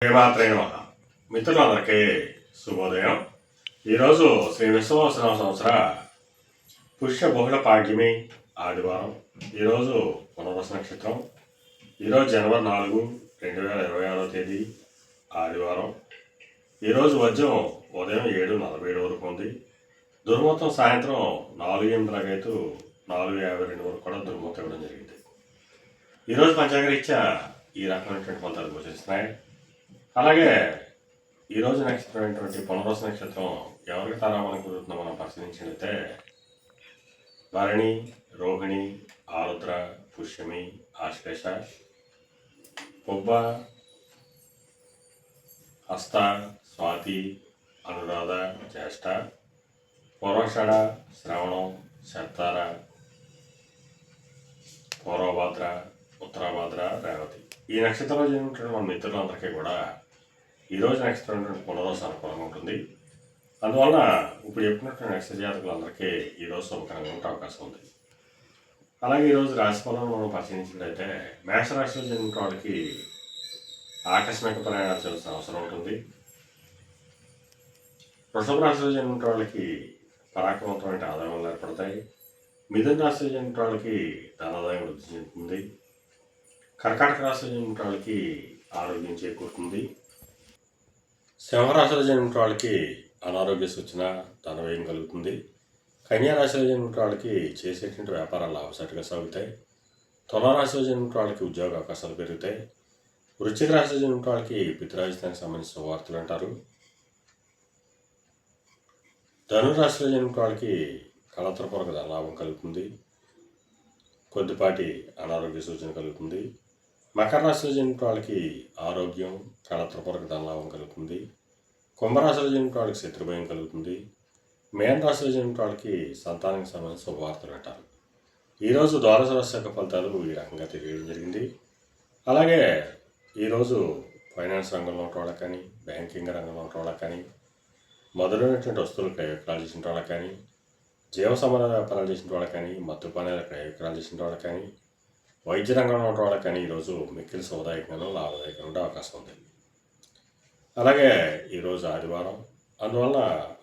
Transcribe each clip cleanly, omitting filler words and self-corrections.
శ్రీమాత్రే నమః. మిత్రులందరికీ శుభోదయం. ఈరోజు శ్రీ విశ్వవసన సంవత్సర పుష్య బహుళ పాడ్యమి ఆదివారం. ఈరోజు పునర్వస నక్షత్రం. ఈరోజు జనవరి 4, 2026 తేదీ ఆదివారం. ఈరోజు వజ్రం ఉదయం 7:47 వరకు ఉంది. దుర్ముహూర్తం సాయంత్రం 4:08 4:52 వరకు కూడా దుర్ముహూర్తం ఇవ్వడం జరిగింది. ఈరోజు పంచాంగరీత్యా ఈ రకమైనటువంటి ఫలితాలు గోచరిస్తున్నాయి. అలాగే ఈరోజు నక్షత్రం అయినటువంటి పునర్వస నక్షత్రం ఎవరికి తారామని కుదురుతుందో మనం పరిశీలించినట్లయితే భరణి, రోహిణి, ఆరుద్ర, పుష్యమి, ఆశ్లేష, పుబ్బ, హస్త, స్వాతి, అనురాధ, జ్యేష్ఠ, పూర్వషాఢ, శ్రవణం, శతార, పూర్వభాద్ర, ఉత్తరాభాద్ర, రేవతి. ఈ నక్షత్రంలో జరిగినటువంటి మన మిత్రులందరికీ కూడా ఈరోజు నక్షత్రం పునర్వస అనుకూలంగా ఉంటుంది. అందువలన ఇప్పుడు చెప్పినటువంటి నక్షత్ర జాతకులందరికీ ఈరోజు శుభకరంగా ఉండే అవకాశం ఉంది. అలాగే ఈరోజు రాశిఫలం మనం పరిశీలించినట్లయితే మేషరాశిలో జరిగిన వాళ్ళకి ఆకస్మిక ప్రయాణాలు చేయాల్సిన అవసరం ఉంటుంది. వృషభ రాశిలో జరిగిన వాళ్ళకి పరాక్రమవంతమైన ఆదాయాలు ఏర్పడతాయి. మిథున రాశిలో జరిగిన వాళ్ళకి ధనాదాయం వృద్ధి చెందుతుంది. కర్కాటక రాశిలో జన్మించిన వాళ్ళకి ఆరోగ్యం చేకూరుతుంది. సింహరాశిలో జన్మించిన వాళ్ళకి అనారోగ్య సూచన, ధనవ్యయం కలుగుతుంది. కన్యా రాశిలో జన్మించిన వాళ్ళకి చేసేటువంటి వ్యాపారాలు లాభసాటిగా సాగుతాయి. తులారాశిలో జన్మించిన వాళ్ళకి ఉద్యోగ అవకాశాలు పెరుగుతాయి. వృశ్చిక రాశిలో జన్మించిన వాళ్ళకి పితృరాజధానికి సంబంధించిన వార్తలు అంటారు. ధనురాశిలో జన్మించిన వాళ్ళకి కళత్రపూర్వక ధనలాభం కలుగుతుంది. కొద్దిపాటి అనారోగ్య సూచన కలుగుతుంది. మకర రాశిలో జన్మించిన వాళ్ళకి ఆరోగ్యం, కళత్రపూర్వక ధనలాభం కలుగుతుంది. కుంభరాశిలో జన్మించిన వాళ్ళకి శత్రుభయం కలుగుతుంది. మేన రాశిలో జన్మించిన వాళ్ళకి సంతానానికి సంబంధించిన శుభవార్తలు అంటారు. ఈరోజు ద్వాదశ రాశి యొక్క ఫలితాలు ఈ రకంగా తెలియడం జరిగింది. అలాగే ఈరోజు ఫైనాన్స్ రంగంలో ఉన్న వాళ్ళకి కానీ, బ్యాంకింగ్ రంగంలో ఉన్న వాళ్ళకి కానీ, మొదలైనటువంటి వస్తువులు క్రయ విక్రయాలు చేసిన వాళ్ళకి కానీ, జీవ సంబంధ వ్యాపారాలు చేసిన వాళ్ళకి కానీ, మత్తు పానీయాల క్రయ విక్రయాలు చేసిన వాళ్ళకి కానీ, వైద్య రంగంలో ఉన్న వాళ్ళకి కానీ ఈరోజు మిక్కిలి సౌదాయకంగానూ లాభదాయకంగా ఉండే అవకాశం ఉంది. అలాగే ఈరోజు ఆదివారం. అందువల్ల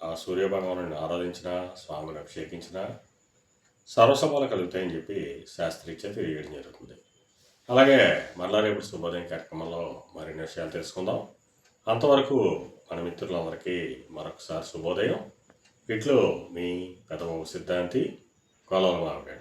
ఆ సూర్యభగవాను ఆరాధించిన, స్వామిని అభిషేకించిన సర్వసభలు కలుగుతాయని చెప్పి శాస్త్రీత్యా తెలియజేయడం జరుగుతుంది. అలాగే మరలా రేపు శుభోదయం కార్యక్రమంలో మరిన్ని విషయాలు తెలుసుకుందాం. అంతవరకు మన మిత్రులందరికీ మరొకసారి శుభోదయం. ఇట్లు మీ పెదబాబు సిద్ధాంతి, కొలవల మామిడి.